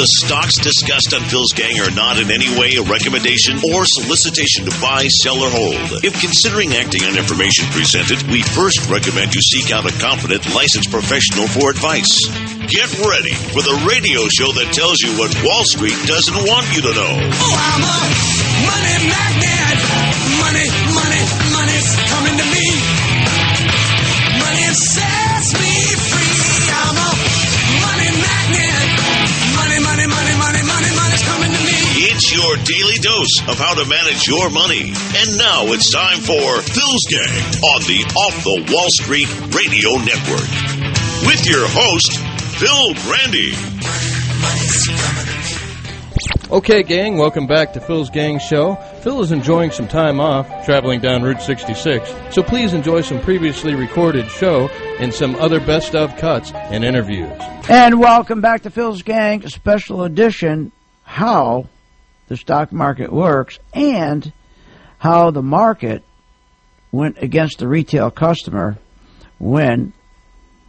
The stocks discussed on Phil's Gang are not in any way a recommendation or solicitation to buy, sell, or hold. If considering acting on information presented, we first recommend you seek out a competent, licensed professional for advice. Get ready for the radio show that tells you what Wall Street doesn't want you to know. Oh, I'm a money magnet. Money, money, money's coming to me. Money sets me free. I'm a money magnet. Money, money, money, money, money, money's coming to me. It's your daily dose of how to manage your money. And now it's time for Phil's Gang on the Off the Wall Street Radio Network. With your host, Phil Grande. Money's coming to me. Okay, gang, welcome back to Phil's Gang Show. Phil is enjoying some time off, traveling down Route 66, so please enjoy some previously recorded show and some other best-of cuts and interviews. And welcome back to Phil's Gang, a special edition, how the stock market works and how the market went against the retail customer when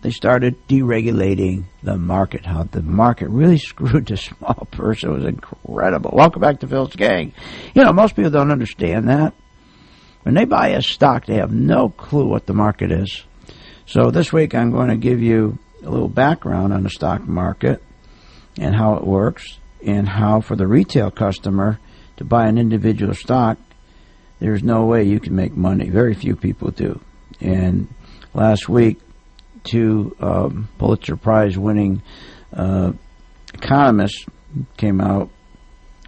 they started deregulating the market. How the market really screwed the small person. It was incredible. Welcome back to Phil's Gang. You know, most people don't understand that. When they buy a stock, they have no clue what the market is. So this week I'm going to give you a little background on the stock market and how it works, and how for the retail customer to buy an individual stock, there's no way you can make money. Very few people do. And last week, two Pulitzer Prize winning economists came out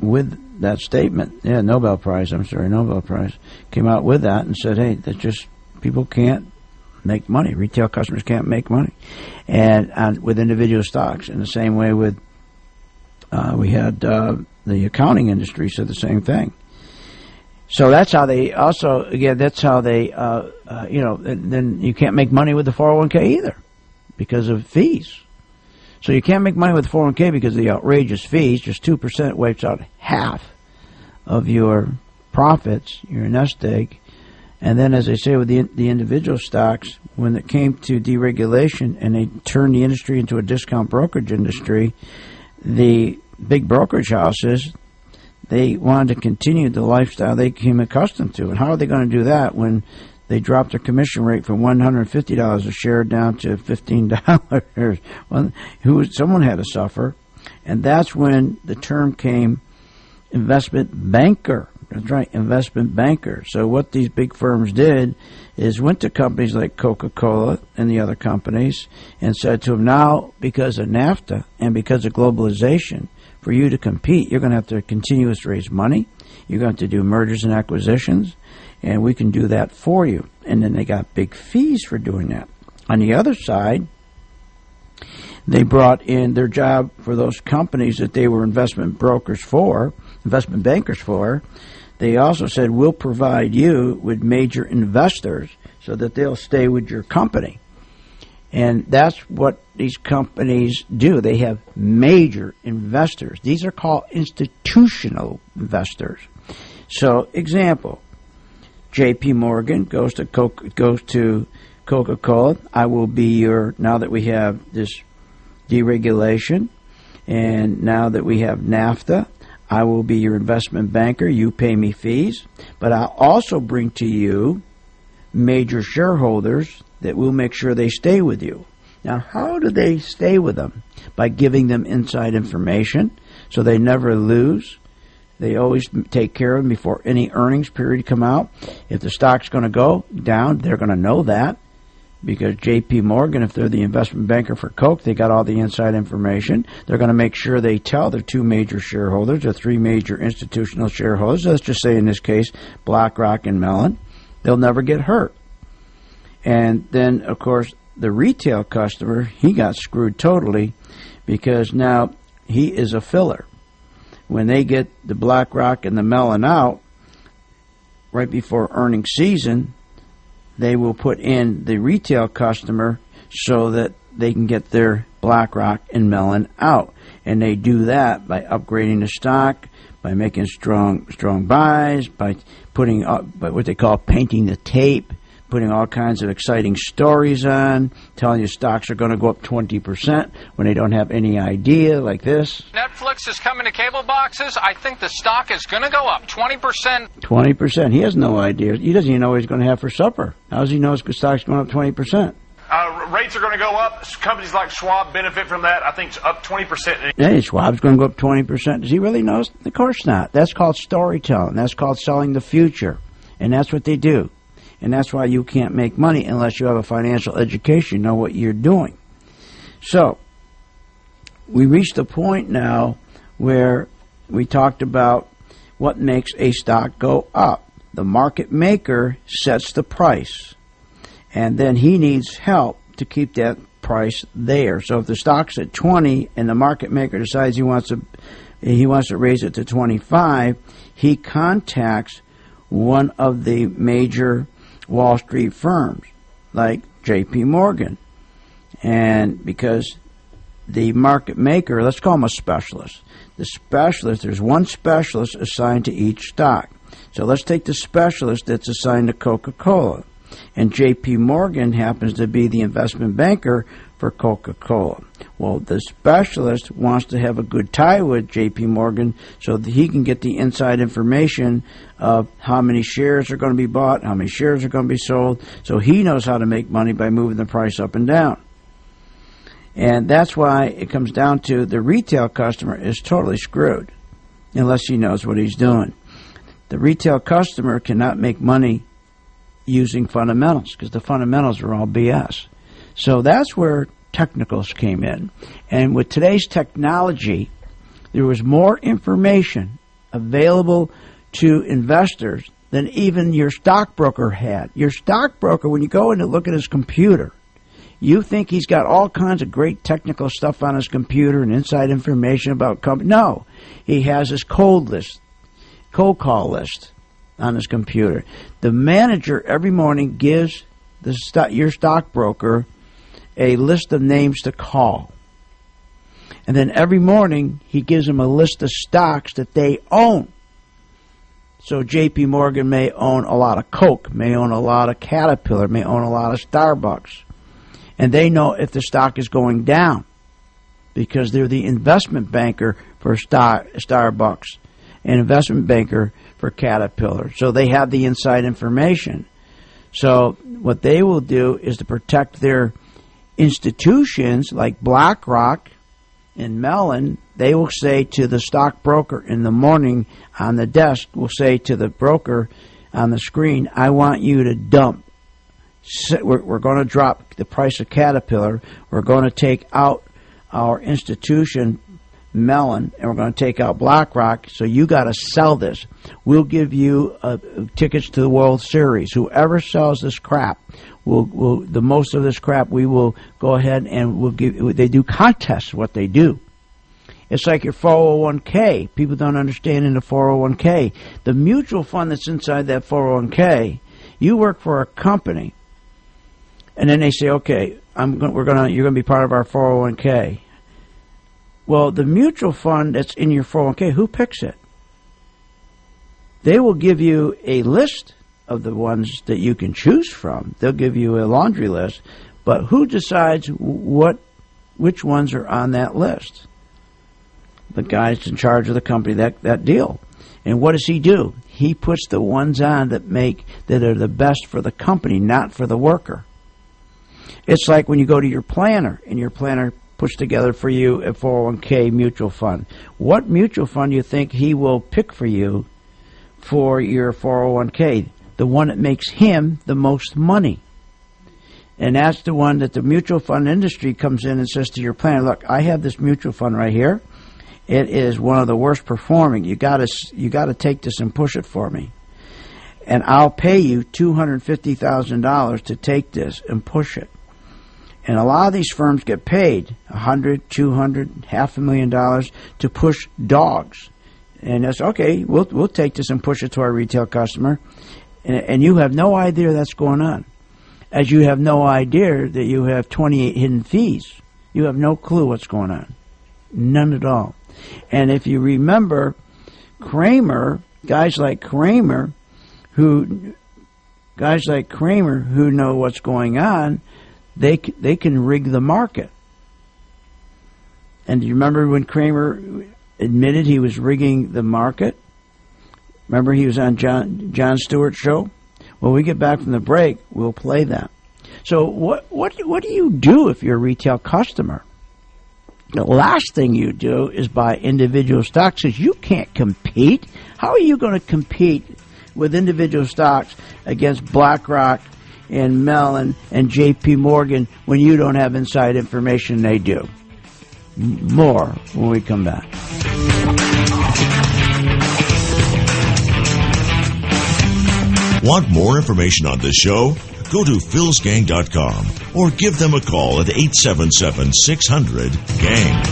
with that statement. Nobel Prize came out with that and said, hey, that's just, people can't make money. Retail customers can't make money. And with individual stocks. In the same way with, we had the accounting industry said the same thing. So that's how they also, again, that's how they, then you can't make money with the 401k either because of fees. So you can't make money with the 401k because of the outrageous fees. Just 2% wipes out half of your profits, your nest egg. And then, as I say, with the individual stocks, when it came to deregulation and they turned the industry into a discount brokerage industry, the big brokerage houses, they wanted to continue the lifestyle they became accustomed to. And how are they going to do that when they dropped their commission rate from $150 a share down to $15? Well, someone had to suffer. And that's when the term came investment banker. That's right, investment banker. So what these big firms did is went to companies like Coca-Cola and the other companies and said to them, now, because of NAFTA and because of globalization, for you to compete, you're going to have to continuously raise money. You're going to have to do mergers and acquisitions, and we can do that for you. And then they got big fees for doing that. On the other side, they brought in their job for those companies that they were investment bankers for. They also said, we'll provide you with major investors so that they'll stay with your company. And that's what these companies do. They have major investors. These are called institutional investors. So, example, J.P. Morgan goes to Coca-Cola. I will be your, now that we have this deregulation, and now that we have NAFTA, I will be your investment banker. You pay me fees. But I'll also bring to you major shareholders that will make sure they stay with you. Now, how do they stay with them? By giving them inside information so they never lose. They always take care of them before any earnings period come out. If the stock's going to go down, they're going to know that because J.P. Morgan, if they're the investment banker for Coke, they got all the inside information. They're going to make sure they tell their two major shareholders or three major institutional shareholders, let's just say in this case BlackRock and Mellon, they'll never get hurt. And then, of course, the retail customer, he got screwed totally because now he is a filler. When they get the BlackRock and the Mellon out, right before earnings season, they will put in the retail customer so that they can get their BlackRock and Mellon out. And they do that by upgrading the stock, by making strong buys, by putting up by what they call painting the tape, putting all kinds of exciting stories on, telling you stocks are going to go up 20% when they don't have any idea, like this. Netflix is coming to cable boxes. I think the stock is going to go up 20%. 20%. He has no idea. He doesn't even know what he's going to have for supper. How does he know his stock's going up 20%? Rates are going to go up. Companies like Schwab benefit from that. I think it's up 20%. Hey, Schwab's going to go up 20%. Does he really know? Of course not. That's called storytelling. That's called selling the future. And that's what they do. And that's why you can't make money unless you have a financial education, you know what you're doing. So, we reached a point now where we talked about what makes a stock go up. The market maker sets the price. And then he needs help to keep that price there. So if the stock's at 20 and the market maker decides he wants to raise it to 25, he contacts one of the major Wall Street firms like J.P. Morgan. And because the market maker, let's call him a specialist. The specialist, there's one specialist assigned to each stock. So let's take the specialist that's assigned to Coca-Cola. And J.P. Morgan happens to be the investment banker for Coca-Cola. Well, the specialist wants to have a good tie with J.P. Morgan so that he can get the inside information of how many shares are going to be bought, how many shares are going to be sold, so he knows how to make money by moving the price up and down. And that's why it comes down to the retail customer is totally screwed unless he knows what he's doing. The retail customer cannot make money using fundamentals because the fundamentals are all BS. So that's where technicals came in. And with today's technology, there was more information available to investors than even your stockbroker had. Your stockbroker, when you go in and look at his computer, you think he's got all kinds of great technical stuff on his computer and inside information about company. No, he has his cold call list on his computer. The manager every morning gives your stockbroker a list of names to call. And then every morning he gives him a list of stocks that they own. So J.P. Morgan may own a lot of Coke, may own a lot of Caterpillar, may own a lot of Starbucks. And they know if the stock is going down because they're the investment banker for Starbucks, an investment banker for Caterpillar. So they have the inside information. So what they will do is to protect their institutions like BlackRock and Mellon, they will say to the stockbroker in the morning on the desk, will say to the broker on the screen, I want you to dump. We're going to drop the price of Caterpillar. We're going to take out our institution Mellon, and we're going to take out BlackRock, so you got to sell this. We'll give you tickets to the World Series. Whoever sells this crap, the most of this crap, we will go ahead and we'll give. They do contests, what they do. It's like your 401k. People don't understand in the 401k. The mutual fund that's inside that 401k, you work for a company, and then they say, okay, you're going to be part of our 401k. Well, the mutual fund that's in your 401k, who picks it? They will give you a list of the ones that you can choose from. They'll give you a laundry list, but who decides which ones are on that list? The guy that's in charge of the company, that deal. And what does he do? He puts the ones on that are the best for the company, not for the worker. It's like when you go to your planner, and your planner puts together for you a 401k mutual fund. What mutual fund do you think he will pick for you for your 401k? The one that makes him the most money. And that's the one that the mutual fund industry comes in and says to your planner, look, I have this mutual fund right here. It is one of the worst performing. You got to take this and push it for me. And I'll pay you $250,000 to take this and push it. And a lot of these firms get paid $100,000, $200,000, $500,000 to push dogs. And that's okay. We'll take this and push it to our retail customer. And you have no idea that's going on. As you have no idea that you have 28 hidden fees. You have no clue what's going on. None at all. And if you remember Kramer, guys like Kramer, who guys like Kramer who know what's going on, they can rig the market. And do you remember when Kramer admitted he was rigging the market? Remember he was on Jon Stewart's show? When we get back from the break, we'll play that. So what do you do if you're a retail customer? The last thing you do is buy individual stocks because you can't compete. How are you going to compete with individual stocks against BlackRock and Mellon and J.P. Morgan when you don't have inside information they do? More when we come back. Want more information on this show? Go to philsgang.com or give them a call at 877-600-GANG.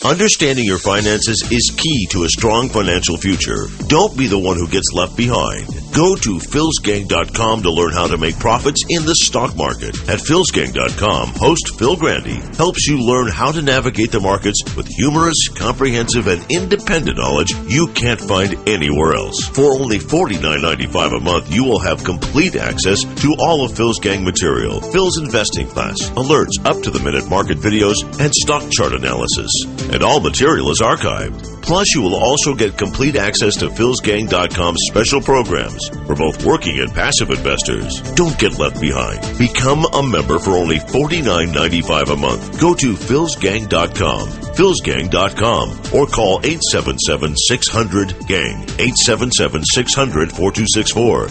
Understanding your finances is key to a strong financial future. Don't be the one who gets left behind. Go to philsgang.com to learn how to make profits in the stock market. At philsgang.com, host Phil Grande helps you learn how to navigate the markets with humorous, comprehensive, and independent knowledge you can't find anywhere else. For only $49.95 a month, you will have complete access to all of Phil's Gang material, Phil's investing class, alerts, up-to-the-minute market videos, and stock chart analysis. And all material is archived. Plus, you will also get complete access to philsgang.com's special programs for both working and passive investors. Don't get left behind. Become a member for only $49.95 a month. Go to philsgang.com, philsgang.com, or call 877-600-GANG, 877-600-4264,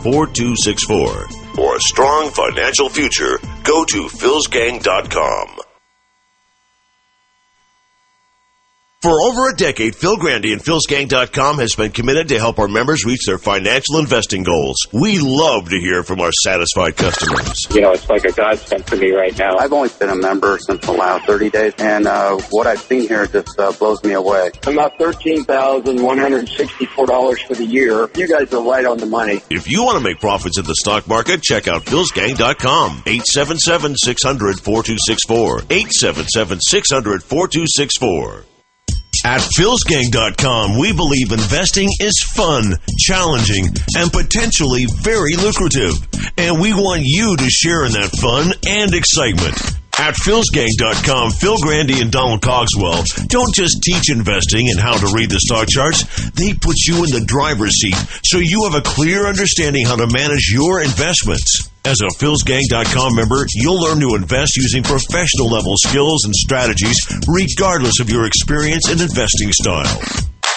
877-600-4264. For a strong financial future, go to philsgang.com. For over a decade, Phil Grande and philsgang.com has been committed to help our members reach their financial investing goals. We love to hear from our satisfied customers. You know, it's like a godsend for me right now. I've only been a member since the last 30 days, and what I've seen here just blows me away. I'm at $13,164 for the year. You guys are right on the money. If you want to make profits in the stock market, check out philsgang.com, 877-600-4264, 877-600-4264. At philsgang.com, we believe investing is fun, challenging, and potentially very lucrative. And we want you to share in that fun and excitement. At philsgang.com, Phil Grande and Donald Cogswell don't just teach investing and how to read the stock charts. They put you in the driver's seat so you have a clear understanding how to manage your investments. As a philsgang.com member, you'll learn to invest using professional-level skills and strategies regardless of your experience and investing style.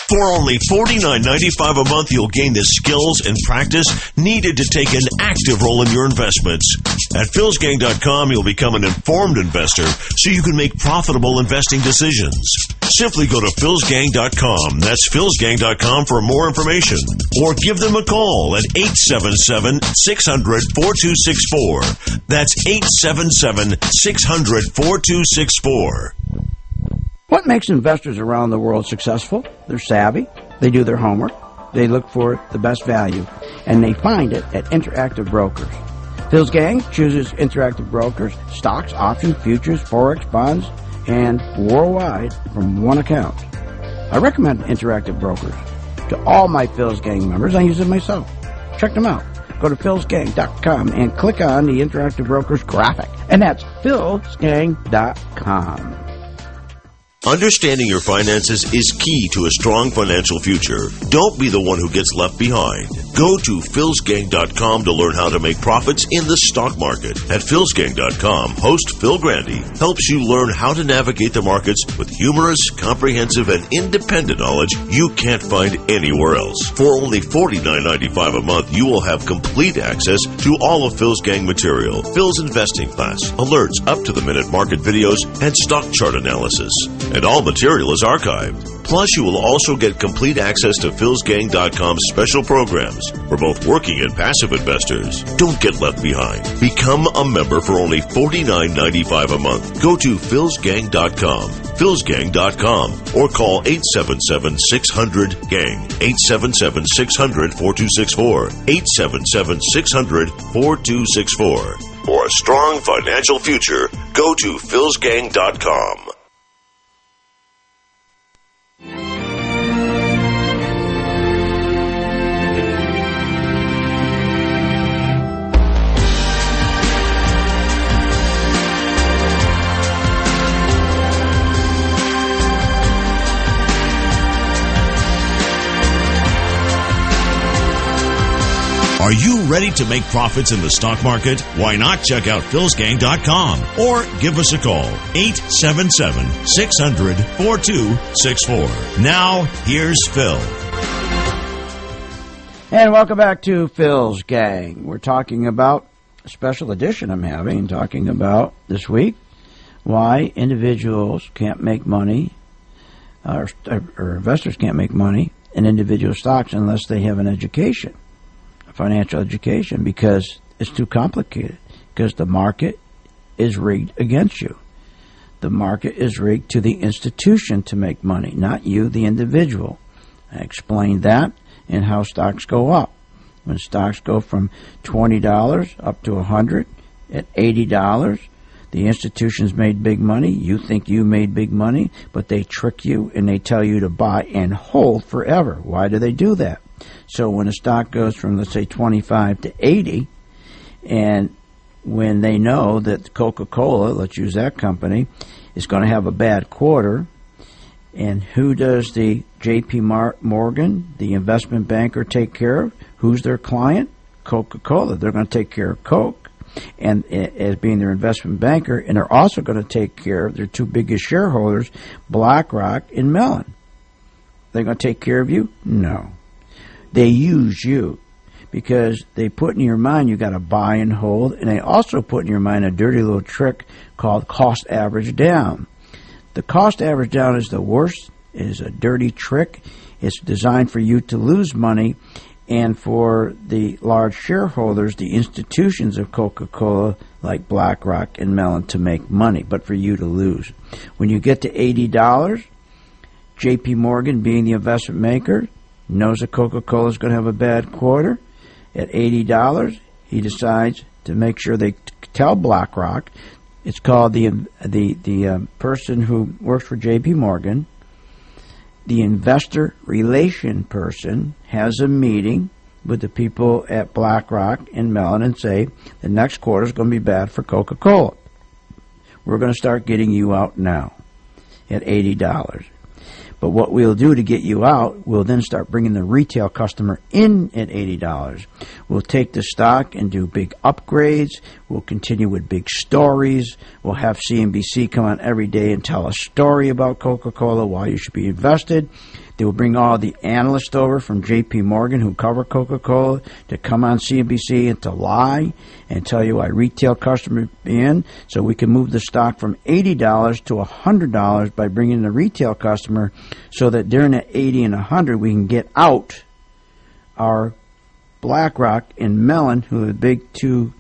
For only $49.95 a month, you'll gain the skills and practice needed to take an active role in your investments. At philsgang.com, you'll become an informed investor so you can make profitable investing decisions. Simply go to philsgang.com. That's philsgang.com for more information. Or give them a call at 877-600-4264. That's 877-600-4264. What makes investors around the world successful? They're savvy, they do their homework, they look for the best value, and they find it at Interactive Brokers. Phil's Gang chooses Interactive Brokers, stocks, options, futures, forex, bonds, and worldwide from one account. I recommend Interactive Brokers to all my Phil's Gang members. I use it myself. Check them out. Go to philsgang.com and click on the Interactive Brokers graphic, and that's philsgang.com. Understanding your finances is key to a strong financial future. Don't be the one who gets left behind. Go to philsgang.com to learn how to make profits in the stock market. At philsgang.com, host Phil Grande helps you learn how to navigate the markets with humorous, comprehensive, and independent knowledge you can't find anywhere else. For only $49.95 a month, you will have complete access to all of Phil's Gang material, Phil's investing class, alerts, up-to-the-minute market videos, and stock chart analysis. And all material is archived. Plus, you will also get complete access to philsgang.com's special programs for both working and passive investors. Don't get left behind. Become a member for only $49.95 a month. Go to philsgang.com, philsgang.com, or call 877-600-GANG, 877-600-4264, 877-600-4264. For a strong financial future, go to philsgang.com. Are you ready to make profits in the stock market? Why not check out philsgang.com or give us a call, 877-600-4264. Now, here's Phil. And welcome back to Phil's Gang. We're talking about a special edition I'm having, talking about this week why individuals can't make money, or investors can't make money in individual stocks unless they have an education, a financial education, because it's too complicated, because the market is rigged against you. The market is rigged to the institution to make money, not you, the individual. I explained that and how stocks go up. When stocks go from $20 up to $100, at $80, the institutions made big money. You think you made big money, but they trick you and they tell you to buy and hold forever. Why do they do that? So when a stock goes from, let's say, 25 to 80, and when they know that Coca-Cola, let's use that company, is going to have a bad quarter, and who does the J.P. Morgan, the investment banker, take care of? Who's their client? Coca-Cola. They're going to take care of Coke, and as being their investment banker, and they're also going to take care of their two biggest shareholders, BlackRock and Mellon. They're going to take care of you? No. They use you because they put in your mind you got to buy and hold, and they also put in your mind a dirty little trick called cost average down. The cost average down is the worst. It is a dirty trick. It's designed for you to lose money, and for the large shareholders, the institutions of Coca-Cola, like BlackRock and Mellon, to make money, but for you to lose. When you get to $80, J.P. Morgan, being the investment maker, knows that Coca-Cola is going to have a bad quarter. At $80, he decides to make sure they tell BlackRock. It's called the person who works for J.P. Morgan. The investor relation person has a meeting with the people at BlackRock and Mellon and say, the next quarter is going to be bad for Coca-Cola. We're going to start getting you out now at $80. But what we'll do to get you out, we'll then start bringing the retail customer in at $80. We'll take the stock and do big upgrades. We'll continue with big stories. We'll have CNBC come on every day and tell a story about Coca-Cola, why you should be invested. They will bring all the analysts over from J.P. Morgan who cover Coca-Cola to come on CNBC and to lie and tell you why retail customers in, so we can move the stock from $80 to $100 by bringing the retail customer, so that during that 80 and 100 we can get out our BlackRock and Mellon, who are the big two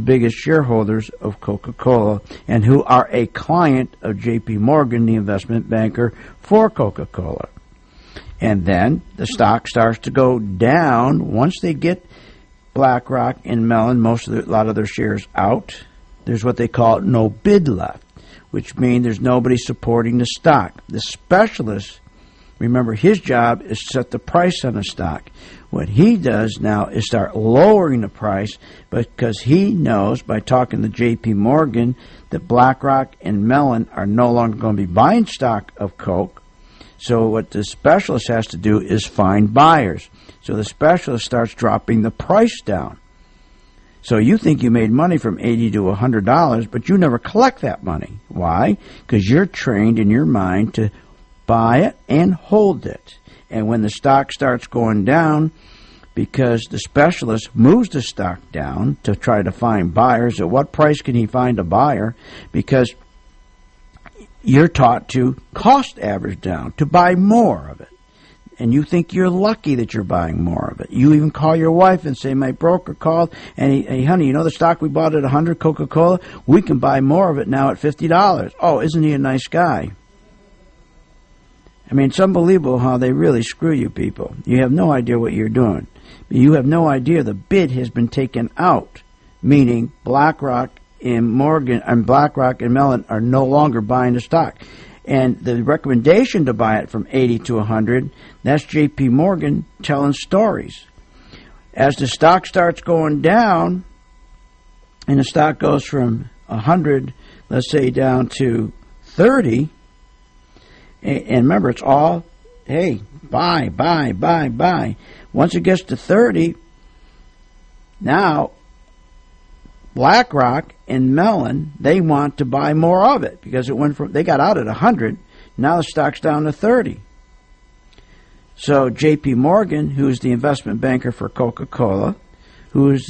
biggest shareholders of Coca-Cola and who are a client of J.P. Morgan, the investment banker for Coca-Cola. And then the stock starts to go down. Once they get BlackRock and Mellon, a lot of their shares out, there's what they call no bid left, which means there's nobody supporting the stock. The specialist, remember, his job is to set the price on the stock. What he does now is start lowering the price, because he knows by talking to J.P. Morgan that BlackRock and Mellon are no longer going to be buying stock of Coke. So what the specialist has to do is find buyers. So the specialist starts dropping the price down. So you think you made money from $80 to $100, but you never collect that money. Why? Because you're trained in your mind to buy it and hold it. And when the stock starts going down, because the specialist moves the stock down to try to find buyers, at what price can he find a buyer? Because you're taught to cost average down, to buy more of it. And you think you're lucky that you're buying more of it. You even call your wife and say, my broker called, and hey, honey, you know the stock we bought at 100 Coca-Cola? We can buy more of it now at $50. Oh, isn't he a nice guy? I mean, it's unbelievable how they really screw you people. You have no idea what you're doing. You have no idea the bid has been taken out, meaning BlackRock and Morgan and BlackRock and Mellon are no longer buying the stock. And the recommendation to buy it from 80 to 100, that's J.P. Morgan telling stories. As the stock starts going down, and the stock goes from 100, let's say, down to 30, and remember, it's all, hey, buy. Once it gets to 30, Now, BlackRock and Mellon, they want to buy more of it because it went from, they got out at 100. Now the stock's down to 30. So J.P. Morgan, who's the investment banker for Coca-Cola, whose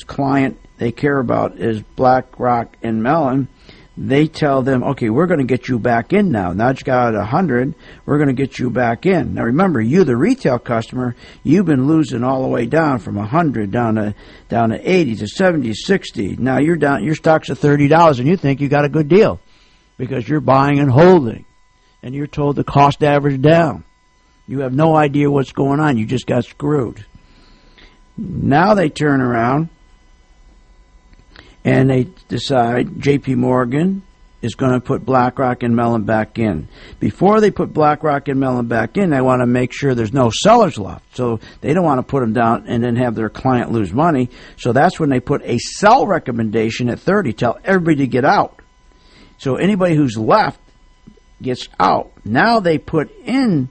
client they care about is BlackRock and Mellon, they tell them, okay, we're going to get you back in now. Now that you got at 100, we're going to get you back in. Now remember, you, the retail customer, you've been losing all the way down from 100 down to 80 to 70, 60. Now you're down. Your stock's at $30, and you think you got a good deal because you're buying and holding, and you're told the cost average down. You have no idea what's going on. You just got screwed. Now they turn around and they decide J.P. Morgan is going to put BlackRock and Mellon back in. Before they put BlackRock and Mellon back in, they want to make sure there's no sellers left. So they don't want to put them down and then have their client lose money. So that's when they put a sell recommendation at 30. Tell everybody to get out. So anybody who's left gets out. Now they put in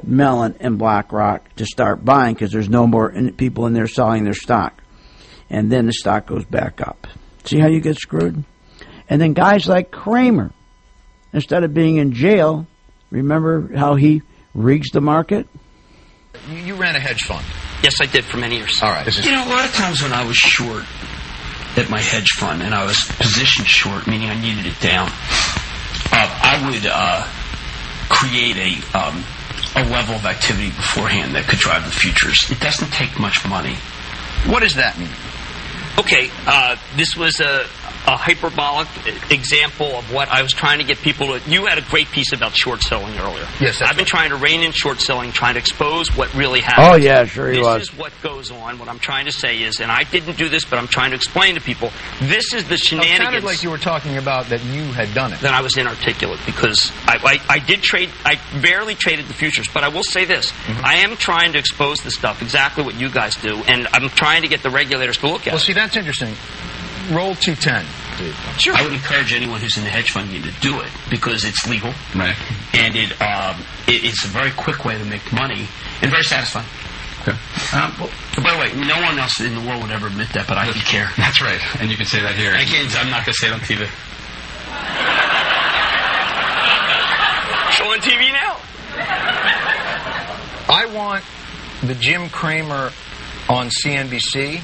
Mellon and BlackRock to start buying because there's no more people in there selling their stock. And then the stock goes back up. See how you get screwed? And then guys like Kramer, instead of being in jail, remember how he rigs the market? You ran a hedge fund. Yes, I did for many years. All right. You know, a lot of times when I was short at my hedge fund and I was positioned short, meaning I needed it down, I would create a level of activity beforehand that could drive the futures. It doesn't take much money. What does that mean? Okay, this was a hyperbolic example of what I was trying to get people to. You had a great piece about short selling earlier. Yes, I've been trying to rein in short selling, trying to expose what really happens. Oh, yeah, sure he was. This is what goes on. What I'm trying to say is, and I didn't do this, but I'm trying to explain to people, this is the shenanigans. It sounded like you were talking about that you had done it. Then I was inarticulate because I did trade. I barely traded the futures, but I will say this. Mm-hmm. I am trying to expose the stuff, exactly what you guys do, and I'm trying to get the regulators to look at it. Well, see, that's interesting. Roll 210. Sure. I would encourage anyone who's in the hedge fund to do it because it's legal, right? And it's a very quick way to make money and very satisfying. Okay. Well, by the way, no one else in the world would ever admit that, but I don't care. That's right, and you can say that here. I'm not going to say it on TV. Show on TV now. I want the Jim Cramer on CNBC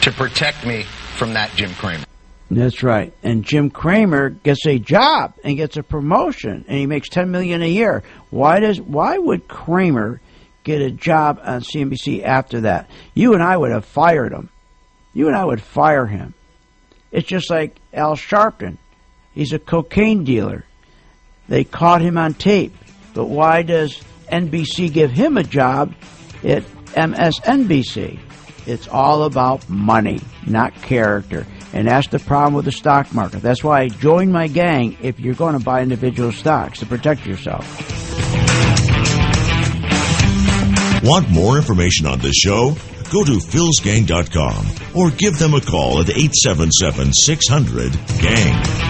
to protect me from that Jim Cramer. That's right. And Jim Cramer gets a job and gets a promotion, and he makes $10 million a year. Why would Cramer get a job on CNBC after that? You and I would have fired him. You and I would fire him. It's just like Al Sharpton. He's a cocaine dealer. They caught him on tape. But why does NBC give him a job at MSNBC? It's all about money, not character. And that's the problem with the stock market. That's why I joined my gang if you're going to buy individual stocks, to protect yourself. Want more information on this show? Go to philsgang.com or give them a call at 877-600-GANG.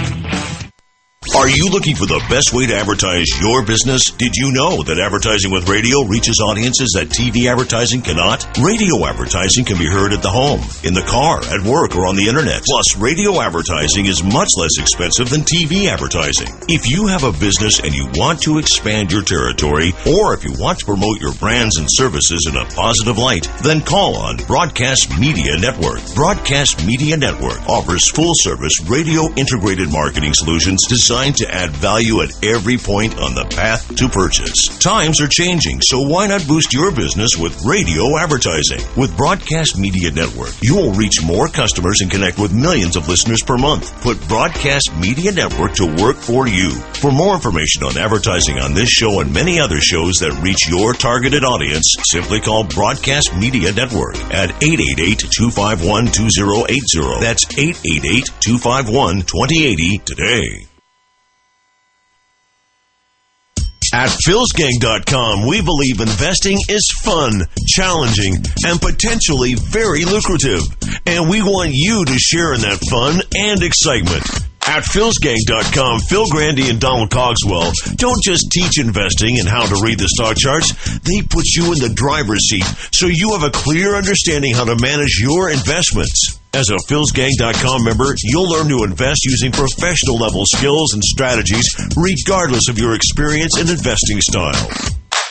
Are you looking for the best way to advertise your business? Did you know that advertising with radio reaches audiences that TV advertising cannot? Radio advertising can be heard at the home, in the car, at work, or on the internet. Plus, radio advertising is much less expensive than TV advertising. If you have a business and you want to expand your territory, or if you want to promote your brands and services in a positive light, then call on Broadcast Media Network. Broadcast Media Network offers full-service radio integrated marketing solutions designed to add value at every point on the path to purchase. Times are changing, so why not boost your business with radio advertising? With Broadcast Media Network, you will reach more customers and connect with millions of listeners per month. Put Broadcast Media Network to work for you. For more information on advertising on this show and many other shows that reach your targeted audience, simply call Broadcast Media Network at 888-251-2080. That's 888-251-2080 today. At philsgang.com, we believe investing is fun, challenging, and potentially very lucrative. And we want you to share in that fun and excitement. At philsgang.com, Phil Grande and Donald Cogswell don't just teach investing and how to read the stock charts. They put you in the driver's seat so you have a clear understanding how to manage your investments. As a philsgang.com member, you'll learn to invest using professional level skills and strategies regardless of your experience and investing style.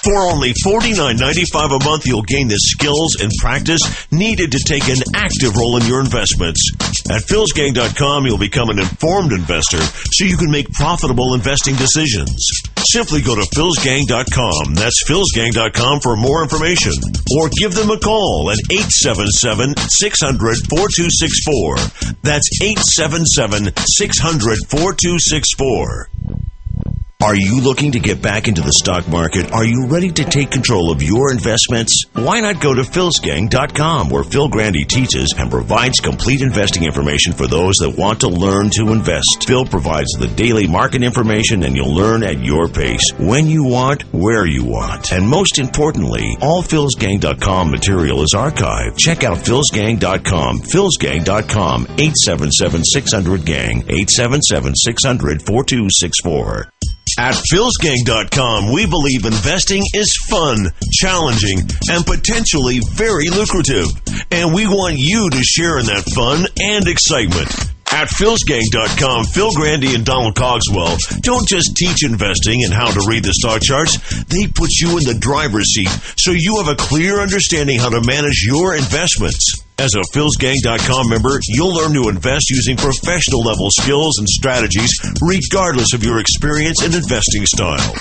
For only $49.95 a month, you'll gain the skills and practice needed to take an active role in your investments. At philsgang.com, you'll become an informed investor so you can make profitable investing decisions. Simply go to philsgang.com. That's philsgang.com for more information. Or give them a call at 877-600-4264. That's 877-600-4264. Are you looking to get back into the stock market? Are you ready to take control of your investments? Why not go to philsgang.com, where Phil Grande teaches and provides complete investing information for those that want to learn to invest. Phil provides the daily market information, and you'll learn at your pace, when you want, where you want. And most importantly, all philsgang.com material is archived. Check out philsgang.com, philsgang.com, 877-600-GANG, 877-600-4264. At philsgang.com, we believe investing is fun, challenging, and potentially very lucrative. And we want you to share in that fun and excitement. At philsgang.com, Phil Grande and Donald Cogswell don't just teach investing and how to read the stock charts. They put you in the driver's seat so you have a clear understanding how to manage your investments. As a philsgang.com member, you'll learn to invest using professional level skills and strategies regardless of your experience and investing style.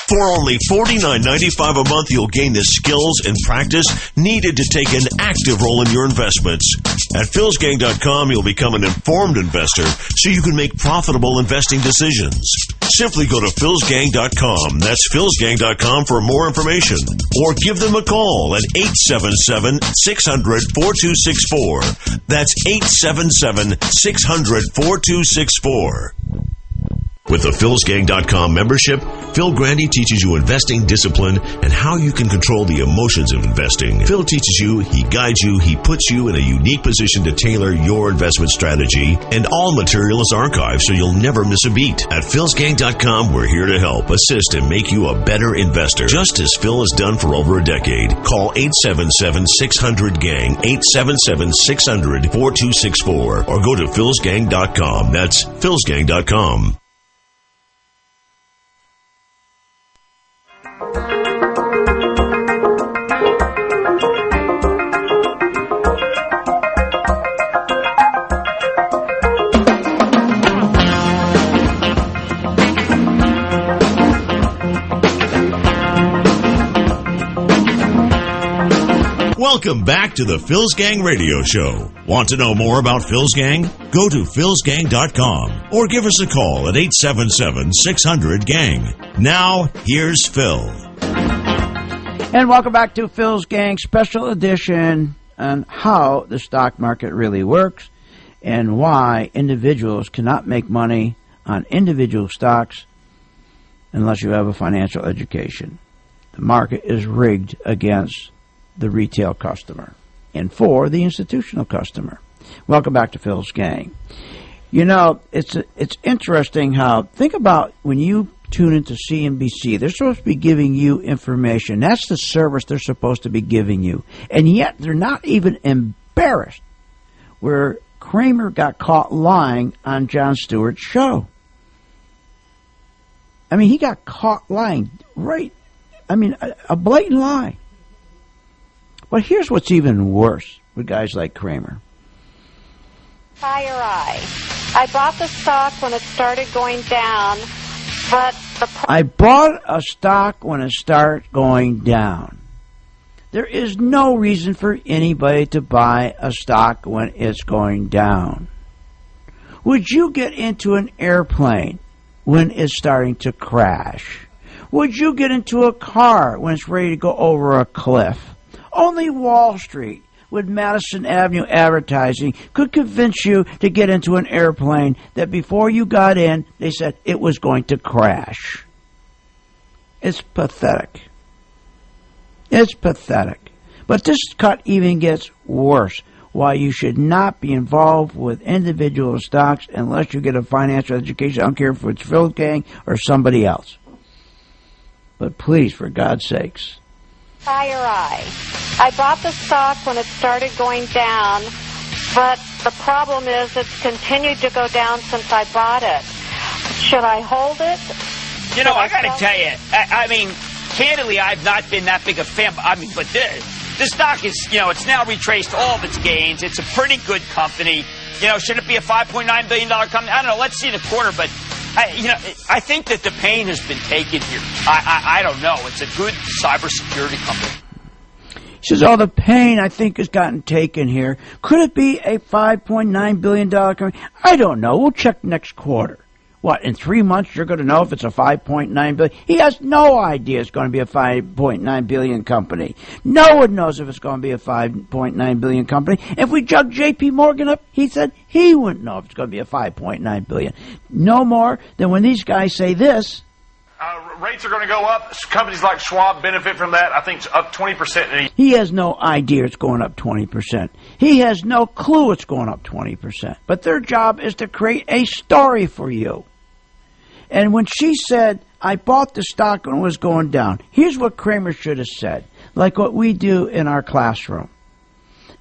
For only $49.95 a month, you'll gain the skills and practice needed to take an active role in your investments. At philsgang.com, you'll become an informed investor so you can make profitable investing decisions. Simply go to philsgang.com. That's philsgang.com for more information. Or give them a call at 877-600-4264. That's 877-600-4264. With the philsgang.com membership, Phil Grande teaches you investing discipline and how you can control the emotions of investing. Phil teaches you, he guides you, he puts you in a unique position to tailor your investment strategy, and all material is archived so you'll never miss a beat. At philsgang.com, we're here to help, assist, and make you a better investor, just as Phil has done for over a decade. Call 877-600-GANG, 877-600-4264, or go to philsgang.com. That's philsgang.com. Welcome back to the Phil's Gang Radio Show. Want to know more about Phil's Gang? Go to philsgang.com or give us a call at 877-600-GANG. Now, here's Phil. And welcome back to Phil's Gang Special Edition on how the stock market really works and why individuals cannot make money on individual stocks unless you have a financial education. The market is rigged against the retail customer and for the institutional customer. Welcome back to Phil's Gang. You know, it's interesting how, think about when you tune into CNBC, they're supposed to be giving you information. That's the service they're supposed to be giving you. And yet they're not even embarrassed where Kramer got caught lying on Jon Stewart's show. I mean, he got caught lying, right? I mean, a blatant lie. But here's what's even worse with guys like Kramer. I bought the stock when it started going down, but I bought a stock when it started going down. There is no reason for anybody to buy a stock when it's going down. Would you get into an airplane when it's starting to crash? Would you get into a car when it's ready to go over a cliff? Only Wall Street with Madison Avenue advertising could convince you to get into an airplane that before you got in, they said it was going to crash. It's pathetic. It's pathetic. But this cut even gets worse. why you should not be involved with individual stocks unless you get a financial education. I don't care if it's Phil Gang or somebody else. But please, for God's sakes. FireEye. I bought the stock when it started going down, but the problem is it's continued to go down since I bought it. Should I hold it? You know, I got to tell you, I mean, candidly, I've not been that big a fan. But this stock is, it's now retraced all of its gains. It's a pretty good company. Should it be a $5.9 billion company? I don't know. Let's see the quarter, but I think that the pain has been taken here. I don't know. It's a good cybersecurity company. He says, the pain, I think, has gotten taken here. Could it be a $5.9 billion company? I don't know. We'll check next quarter. What, in 3 months you're going to know if it's a $5.9 billion? He has no idea it's going to be a $5.9 billion company. No one knows if it's going to be a $5.9 billion company. If we jug J.P. Morgan up, he said he wouldn't know if it's going to be a $5.9 billion. No more than when these guys say this. Rates are going to go up. Companies like Schwab benefit from that. I think it's up 20%. He has no idea it's going up 20%. He has no clue it's going up 20%. But their job is to create a story for you. And when she said, I bought the stock when it was going down, here's what Kramer should have said, like what we do in our classroom.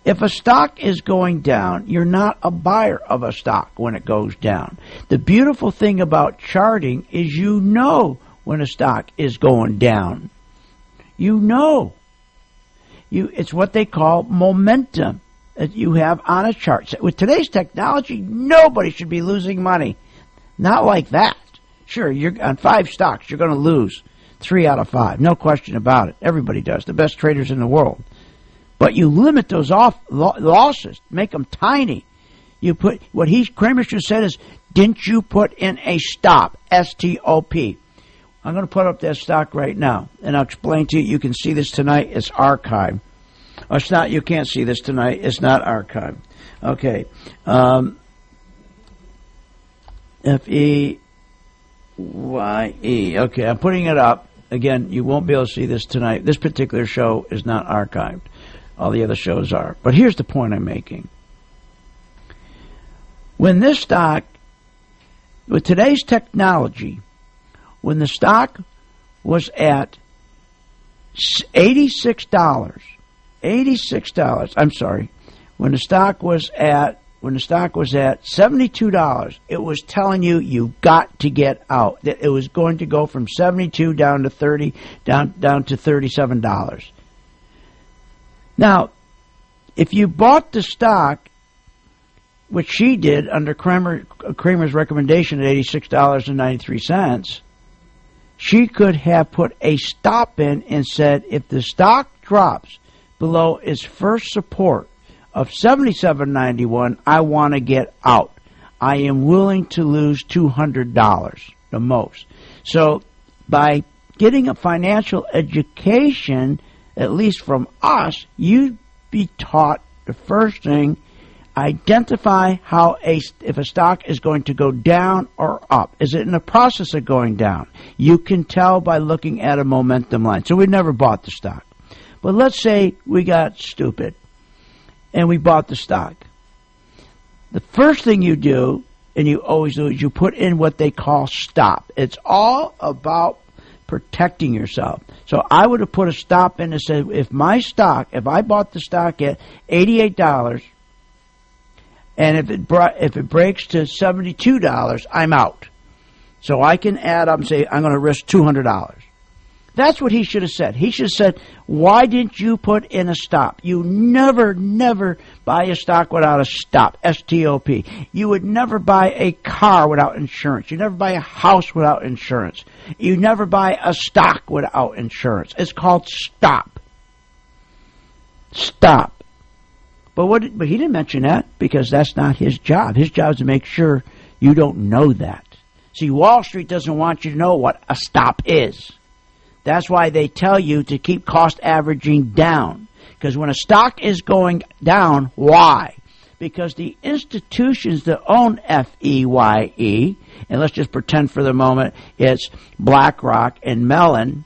If a stock is going down, you're not a buyer of a stock when it goes down. The beautiful thing about charting is you know when a stock is going down. You know. It's what they call momentum that you have on a chart. With today's technology, nobody should be losing money. Not like that. Sure, you're on 5 stocks, you're going to lose 3 out of 5. No question about it. Everybody does. The best traders in the world. But you limit those losses, make them tiny. You put what Kramer should have said is, didn't you put in a stop? S-T-O-P. I'm going to put up that stock right now, and I'll explain to you. You can see this tonight. It's archived. Oh, it's not. You can't see this tonight. It's not archived. Okay. F-E-Y-E. Okay, I'm putting it up. Again, you won't be able to see this tonight. This particular show is not archived. All the other shows are. But here's the point I'm making. When this stock, with today's technology, when the stock was at $86, I'm sorry, when the stock was at $72, it was telling you got to get out. That it was going to go from 72 down to 30, down to $37. Now, if you bought the stock, which she did under Kramer's recommendation at $86.93, she could have put a stop in and said, if the stock drops below its first support of $77.91, I want to get out. I am willing to lose $200, the most. So by getting a financial education, at least from us, you'd be taught the first thing, identify if a stock is going to go down or up. Is it in the process of going down? You can tell by looking at a momentum line. So we never bought the stock. But let's say we got stupid and we bought the stock. The first thing you do, and you always do, is you put in what they call stop. It's all about protecting yourself. So I would have put a stop in and said, if I bought the stock at $88, and if it breaks to $72, I'm out. So I can add up and say, I'm going to risk $200. That's what he should have said. He should have said, why didn't you put in a stop? You never buy a stock without a stop, S-T-O-P. You would never buy a car without insurance. You never buy a house without insurance. You never buy a stock without insurance. It's called stop. Stop. But he didn't mention that because that's not his job. His job is to make sure you don't know that. See, Wall Street doesn't want you to know what a stop is. That's why they tell you to keep cost averaging down. Because when a stock is going down, why? Because the institutions that own FEYE, and let's just pretend for the moment it's BlackRock and Mellon,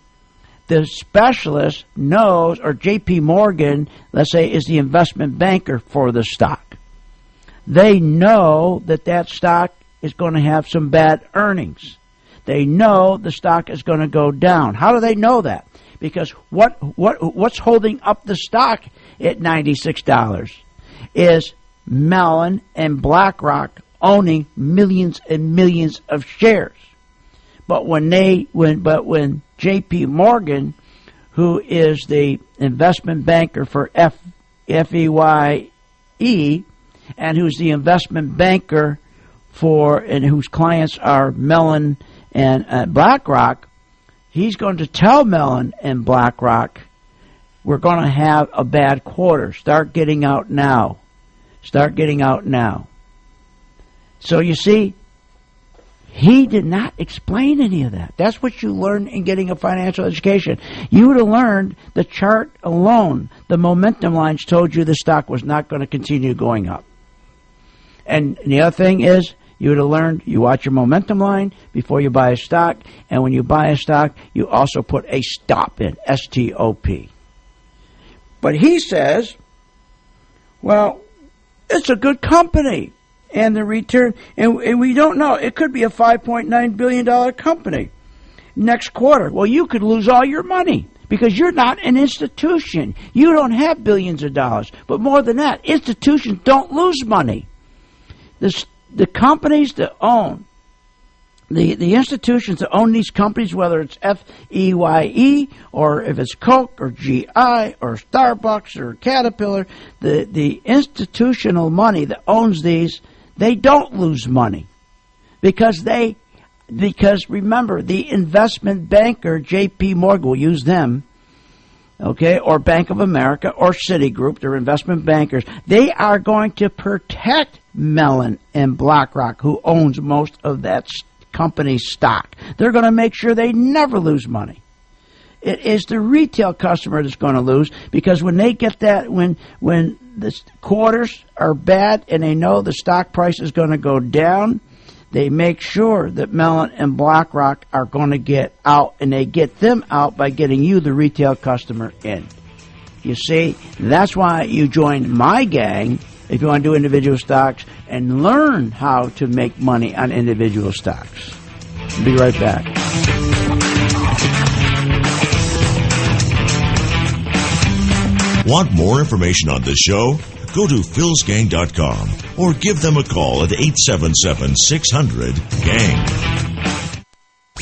the specialist knows, or J.P. Morgan, let's say, is the investment banker for the stock. They know that stock is going to have some bad earnings. They know the stock is going to go down. How do they know that? Because what's holding up the stock at $96 is Mellon and BlackRock owning millions and millions of shares. But when J.P. Morgan, who is the investment banker for FEYE, and who's the investment banker and whose clients are Mellon and BlackRock, he's going to tell Mellon and BlackRock, we're going to have a bad quarter. Start getting out now. Start getting out now. So you see, he did not explain any of that. That's what you learn in getting a financial education. You would have learned the chart alone. The momentum lines told you the stock was not going to continue going up. And the other thing is, you would have learned you watch your momentum line before you buy a stock, and when you buy a stock, you also put a stop in, S-T-O-P. But he says, well, it's a good company, and the return, and we don't know. It could be a $5.9 billion company next quarter. Well, you could lose all your money because you're not an institution. You don't have billions of dollars. But more than that, institutions don't lose money. The companies that own, the institutions that own these companies, whether it's FEYE or if it's Coke or GI or Starbucks or Caterpillar, the institutional money that owns these, they don't lose money because remember, the investment banker, J.P. Morgan, we'll use them, okay, or Bank of America or Citigroup, they're investment bankers. They are going to protect Mellon and BlackRock, who owns most of that company's stock. They're going to make sure they never lose money. It is the retail customer that's going to lose, because when they get that, when the quarters are bad and they know the stock price is going to go down, they make sure that Mellon and BlackRock are going to get out, and they get them out by getting you, the retail customer, in. You see, that's why you join my gang if you want to do individual stocks and learn how to make money on individual stocks. Be right back. Want more information on this show? Go to philsgang.com or give them a call at 877-600-GANG.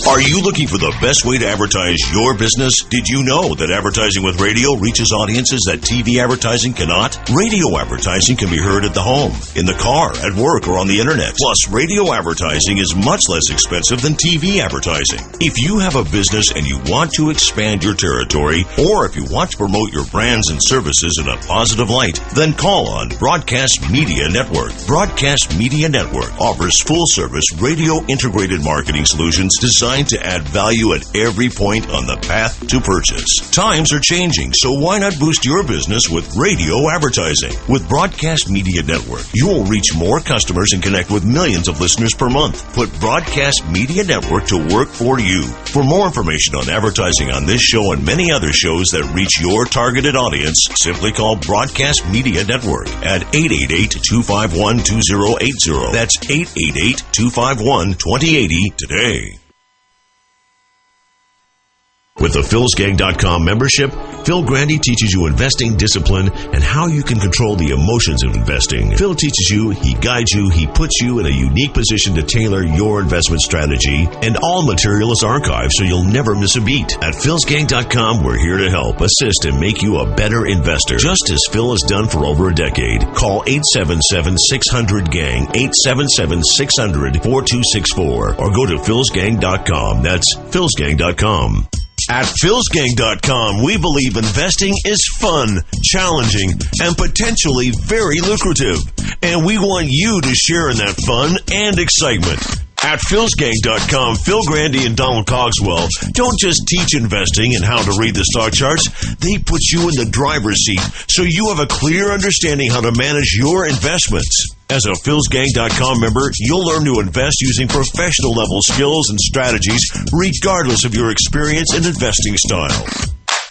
Are you looking for the best way to advertise your business? Did you know that advertising with radio reaches audiences that TV advertising cannot? Radio advertising can be heard at the home, in the car, at work, or on the internet. Plus, radio advertising is much less expensive than TV advertising. If you have a business and you want to expand your territory, or if you want to promote your brands and services in a positive light, then call on Broadcast Media Network. Broadcast Media Network offers full-service radio integrated marketing solutions designed to add value at every point on the path to purchase. Times are changing, so why not boost your business with radio advertising? With Broadcast Media Network, you will reach more customers and connect with millions of listeners per month. Put Broadcast Media Network to work for you. For more information on advertising on this show and many other shows that reach your targeted audience, simply call Broadcast Media Network at 888-251-2080. That's 888-251-2080 today. With the philsgang.com membership, Phil Grande teaches you investing discipline and how you can control the emotions of investing. Phil teaches you, he guides you, he puts you in a unique position to tailor your investment strategy, and all material is archived so you'll never miss a beat. At philsgang.com, we're here to help, assist, and make you a better investor, just as Phil has done for over a decade. Call 877-600-GANG, 877-600-4264, or go to philsgang.com. That's philsgang.com. At philsgang.com, we believe investing is fun, challenging, and potentially very lucrative. And we want you to share in that fun and excitement. At philsgang.com, Phil Grande and Donald Cogswell don't just teach investing and how to read the stock charts. They put you in the driver's seat so you have a clear understanding how to manage your investments. As a philsgang.com member, you'll learn to invest using professional-level skills and strategies regardless of your experience and investing style.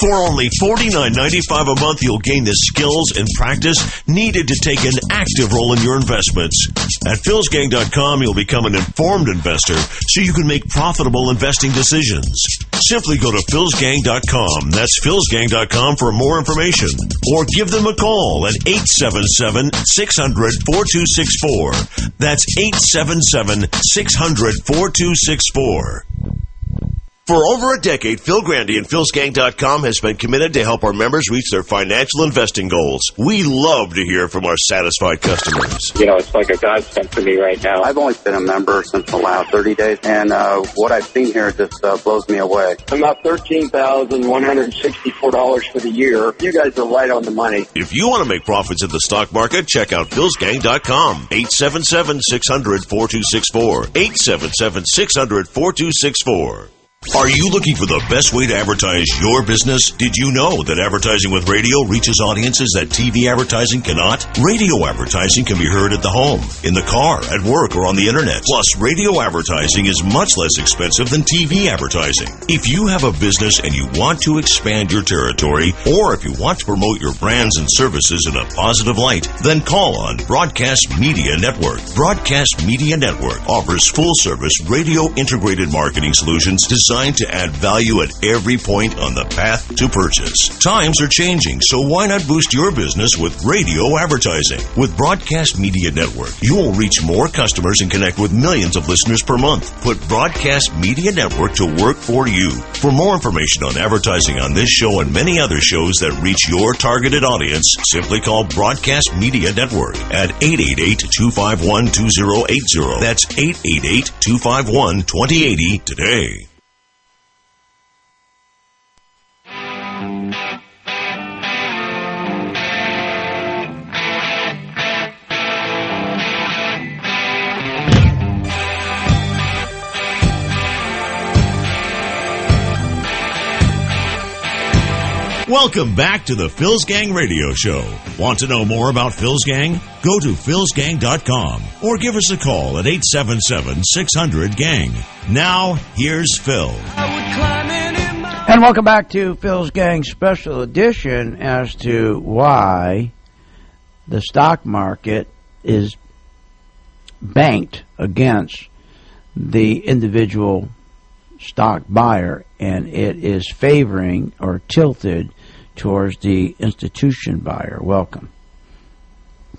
For only $49.95 a month, you'll gain the skills and practice needed to take an active role in your investments. At philsgang.com, you'll become an informed investor so you can make profitable investing decisions. Simply go to philsgang.com. That's philsgang.com for more information. Or give them a call at 877-600-4264. That's 877-600-4264. For over a decade, Phil Grande and philsgang.com has been committed to help our members reach their financial investing goals. We love to hear from our satisfied customers. You know, it's like a godsend for me right now. I've only been a member since the last 30 days, and what I've seen here just blows me away. About $13,164 for the year. You guys are right on the money. If you want to make profits in the stock market, check out philsgang.com. 877-600-4264. 877-600-4264. Are you looking for the best way to advertise your business? Did you know that advertising with radio reaches audiences that TV advertising cannot? Radio advertising can be heard at the home, in the car, at work, or on the internet. Plus, radio advertising is much less expensive than TV advertising. If you have a business and you want to expand your territory, or if you want to promote your brands and services in a positive light, then call on Broadcast Media Network. Broadcast Media Network offers full-service radio integrated marketing solutions designed to add value at every point on the path to purchase. Times are changing, so why not boost your business with radio advertising? With Broadcast Media Network, you will reach more customers and connect with millions of listeners per month. Put Broadcast Media Network to work for you. For more information on advertising on this show and many other shows that reach your targeted audience, simply call Broadcast Media Network at 888-251-2080. That's 888-251-2080 today. Welcome back to the Phil's Gang Radio Show. Want to know more about Phil's Gang? Go to philsgang.com or give us a call at 877-600-GANG. Now, here's Phil. And welcome back to Phil's Gang Special Edition as to why the stock market is banked against the individual stock buyer, and it is favoring or tilted towards the institution buyer. Welcome.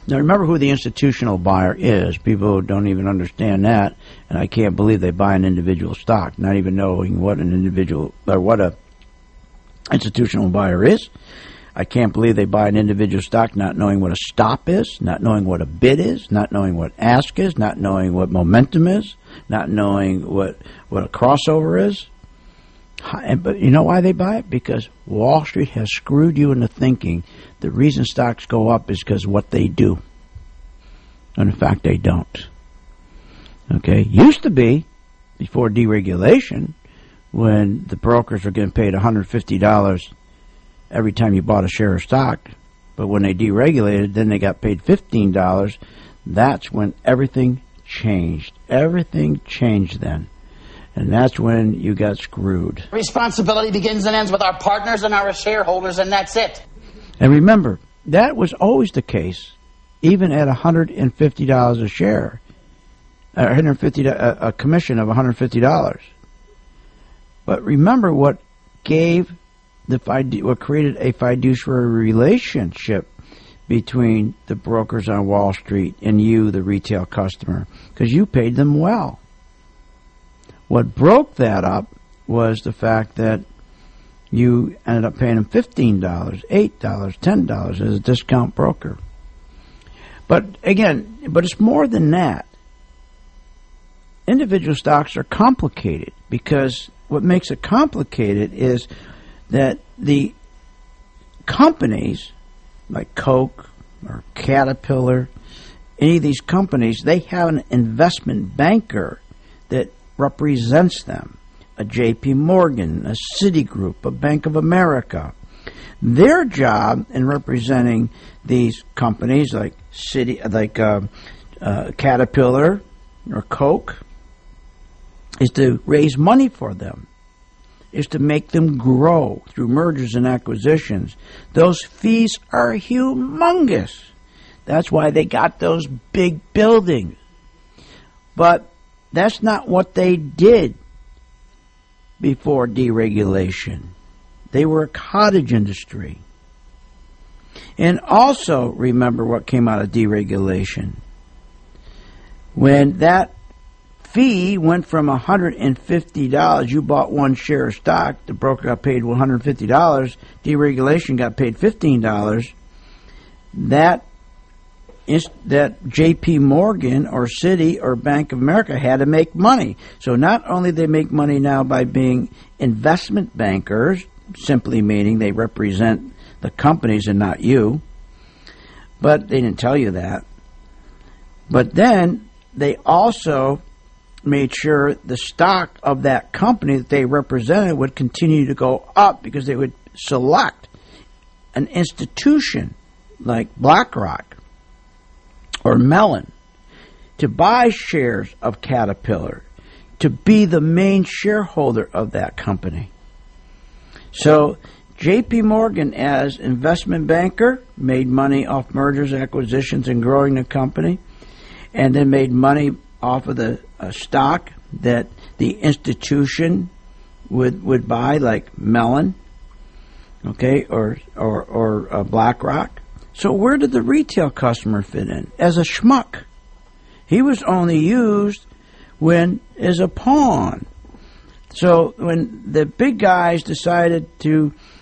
Now remember who the institutional buyer is. People don't even understand that, and I can't believe they buy an individual stock, not even knowing what an individual or what a institutional buyer is. I can't believe they buy an individual stock not knowing what a stop is, not knowing what a bid is, not knowing what ask is, not knowing what momentum is, not knowing what a crossover is. But you know why they buy it? Because Wall Street has screwed you into thinking the reason stocks go up is because of what they do. And in fact, they don't. Okay? Used to be, before deregulation, when the brokers were getting paid $150 every time you bought a share of stock. But when they deregulated, then they got paid $15. That's when everything changed. Everything changed then. And that's when you got screwed. Responsibility begins and ends with our partners and our shareholders, and that's it. And remember, that was always the case, even at $150 a share, a commission of $150. But remember what created a fiduciary relationship between the brokers on Wall Street and you, the retail customer, because you paid them well. What broke that up was the fact that you ended up paying them $15, $8, $10 as a discount broker. But again, it's more than that. Individual stocks are complicated because what makes it complicated is that the companies like Coke or Caterpillar, any of these companies, they have an investment banker that represents them. A J.P. Morgan, a Citigroup, a Bank of America. Their job in representing these companies like Caterpillar or Coke is to raise money for them, is to make them grow through mergers and acquisitions. Those fees are humongous. That's why they got those big buildings. But that's not what they did before deregulation. They were a cottage industry. And also remember what came out of deregulation. When that fee went from $150, you bought one share of stock, the broker got paid $150, deregulation got paid $15, that J.P. Morgan or Citi or Bank of America had to make money. So not only they make money now by being investment bankers, simply meaning they represent the companies and not you, but they didn't tell you that. But then they also made sure the stock of that company that they represented would continue to go up because they would select an institution like BlackRock or Mellon to buy shares of Caterpillar, to be the main shareholder of that company. So J.P. Morgan, as investment banker, made money off mergers, acquisitions, and growing the company, and then made money off of the stock that the institution would buy, like Mellon, okay, or BlackRock. So where did the retail customer fit in? As a schmuck. He was only used as a pawn. So when the big guys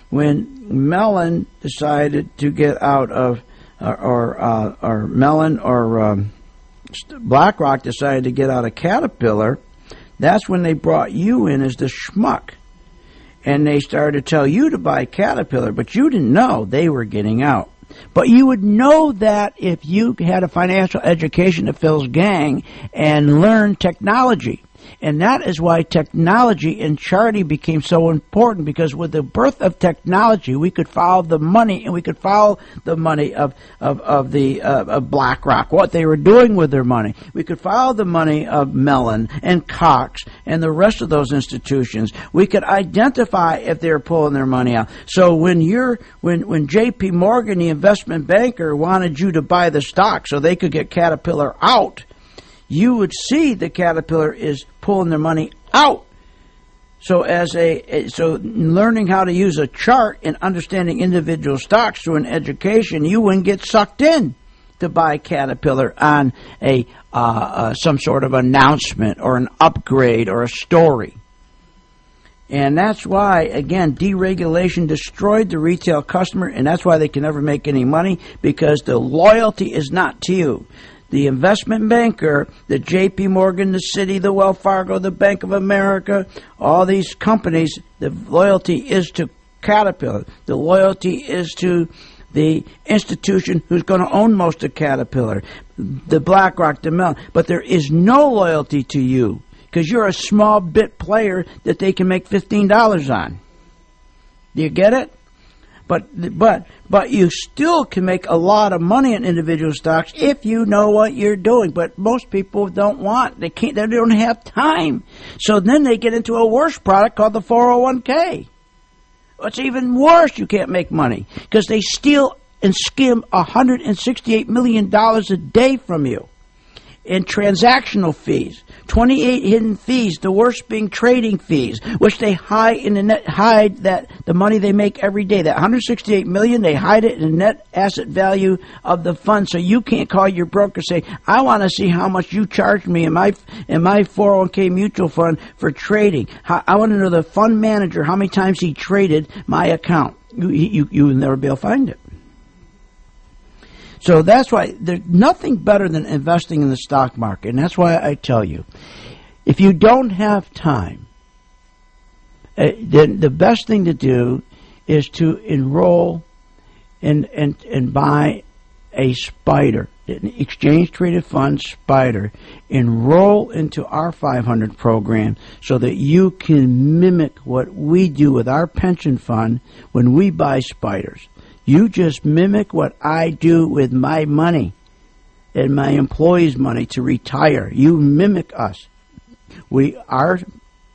when Mellon decided to get out of, or Mellon or BlackRock decided to get out of Caterpillar, that's when they brought you in as the schmuck. And they started to tell you to buy Caterpillar, but you didn't know they were getting out. But you would know that if you had a financial education at Phil's gang and learned technology. And that is why technology and charity became so important, because with the birth of technology, we could follow the money, and we could follow the money of BlackRock, what they were doing with their money. We could follow the money of Mellon and Cox and the rest of those institutions. We could identify if they were pulling their money out. So when J.P. Morgan, the investment banker, wanted you to buy the stock so they could get Caterpillar out, you would see the Caterpillar is pulling their money out. So learning how to use a chart and understanding individual stocks through an education, you wouldn't get sucked in to buy Caterpillar on some sort of announcement or an upgrade or a story. And that's why, again, deregulation destroyed the retail customer, and that's why they can never make any money, because the loyalty is not to you. The investment banker, the J.P. Morgan, the Citi, the Wells Fargo, the Bank of America, all these companies, the loyalty is to Caterpillar. The loyalty is to the institution who's going to own most of Caterpillar, the BlackRock, the Mellon. But there is no loyalty to you because you're a small bit player that they can make $15 on. Do you get it? But you still can make a lot of money in individual stocks if you know what you're doing. But most people don't want. They can't. They don't have time. So then they get into a worse product called the 401k. It's even worse. You can't make money because they steal and skim $168 million a day from you in transactional fees. 28 hidden fees, the worst being trading fees, which they hide that the money they make every day. That $168 million, they hide it in the net asset value of the fund. So you can't call your broker and say, I want to see how much you charged me in my 401k mutual fund for trading. I want to know the fund manager, how many times he traded my account. You will never be able to find it. So that's why there's nothing better than investing in the stock market. And that's why I tell you, if you don't have time, then the best thing to do is to enroll and buy a SPDR, an exchange-traded fund SPDR. Enroll into our 500 program so that you can mimic what we do with our pension fund when we buy SPDRs. You just mimic what I do with my money. and my employees' money to retire. You mimic us. Our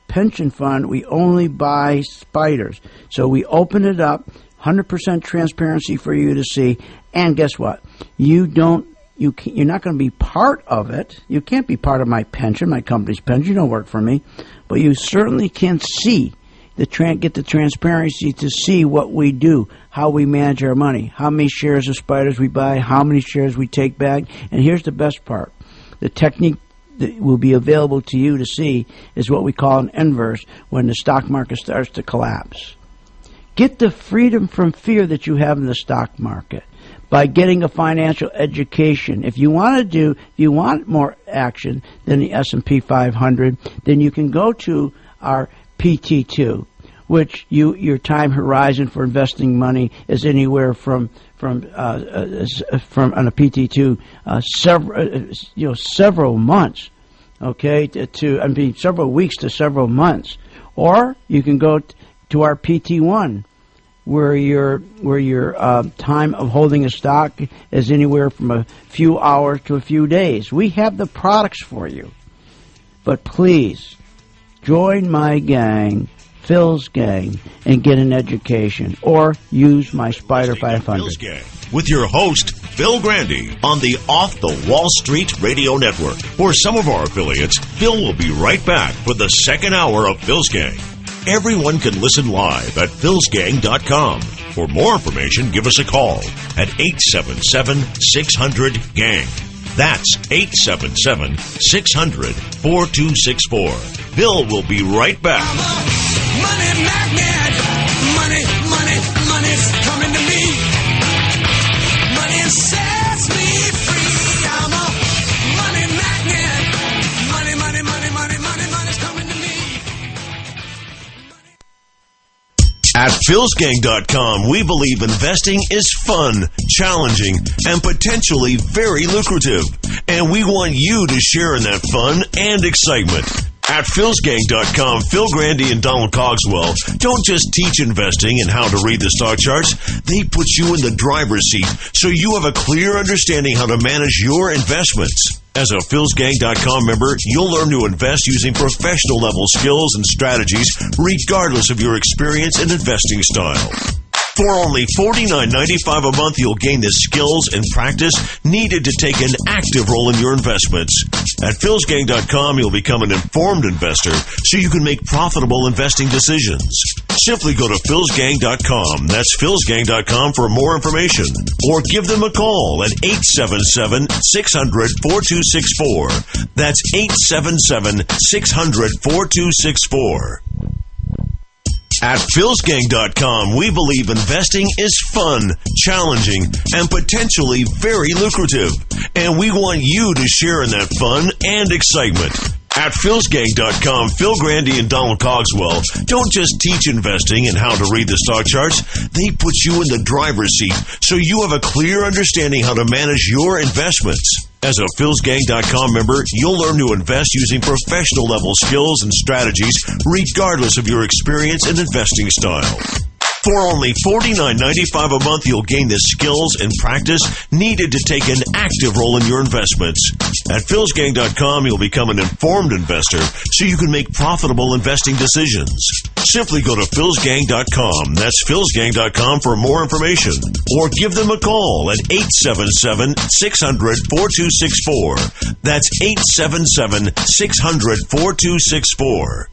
pension fund, we only buy spiders. So we open it up, 100% transparency for you to see. And guess what? You're not going to be part of it. You can't be part of my pension, my company's pension. You don't work for me. But you certainly can see, get the transparency to see what we do, how we manage our money, how many shares of spiders we buy, how many shares we take back. And here's the best part. The technique that will be available to you to see is what we call an inverse when the stock market starts to collapse. Get the freedom from fear that you have in the stock market by getting a financial education. If you want more action than the S&P 500, then you can go to our PT2, which your time horizon for investing money is anywhere from on a PT2 several months, okay, several weeks to several months, or you can go to our PT1, where your time of holding a stock is anywhere from a few hours to a few days. We have the products for you, but please join my gang, Phil's gang, and get an education, or use my Spider 500. Phil's gang with your host, Phil Grande, on the Off the Wall Street Radio Network. For some of our affiliates, Phil will be right back for the second hour of Phil's Gang. Everyone can listen live at philsgang.com. For more information, give us a call at 877-600-GANG. That's 877-600-4264. Phil will be right back. Money magnet. Money's coming to me. Money sets me free. I'm a money magnet. Money's coming to me. At philsgang.com, we believe investing is fun, challenging, and potentially very lucrative. And we want you to share in that fun and excitement. At philsgang.com, Phil Grande and Donald Cogswell don't just teach investing and how to read the stock charts. They put you in the driver's seat so you have a clear understanding how to manage your investments. As a philsgang.com member, you'll learn to invest using professional level skills and strategies regardless of your experience and investing style. For only $49.95 a month, you'll gain the skills and practice needed to take an active role in your investments. At philsgang.com, you'll become an informed investor so you can make profitable investing decisions. Simply go to philsgang.com. That's philsgang.com for more information. Or give them a call at 877-600-4264. That's 877-600-4264. At philsgang.com, we believe investing is fun, challenging, and potentially very lucrative. And we want you to share in that fun and excitement. At philsgang.com, Phil Grande and Donald Cogswell don't just teach investing and how to read the stock charts. They put you in the driver's seat so you have a clear understanding how to manage your investments. As a philsgang.com member, you'll learn to invest using professional level skills and strategies regardless of your experience and investing style. For only $49.95 a month, you'll gain the skills and practice needed to take an active role in your investments. At philsgang.com, you'll become an informed investor so you can make profitable investing decisions. Simply go to philsgang.com. That's philsgang.com for more information. Or give them a call at 877-600-4264. That's 877-600-4264.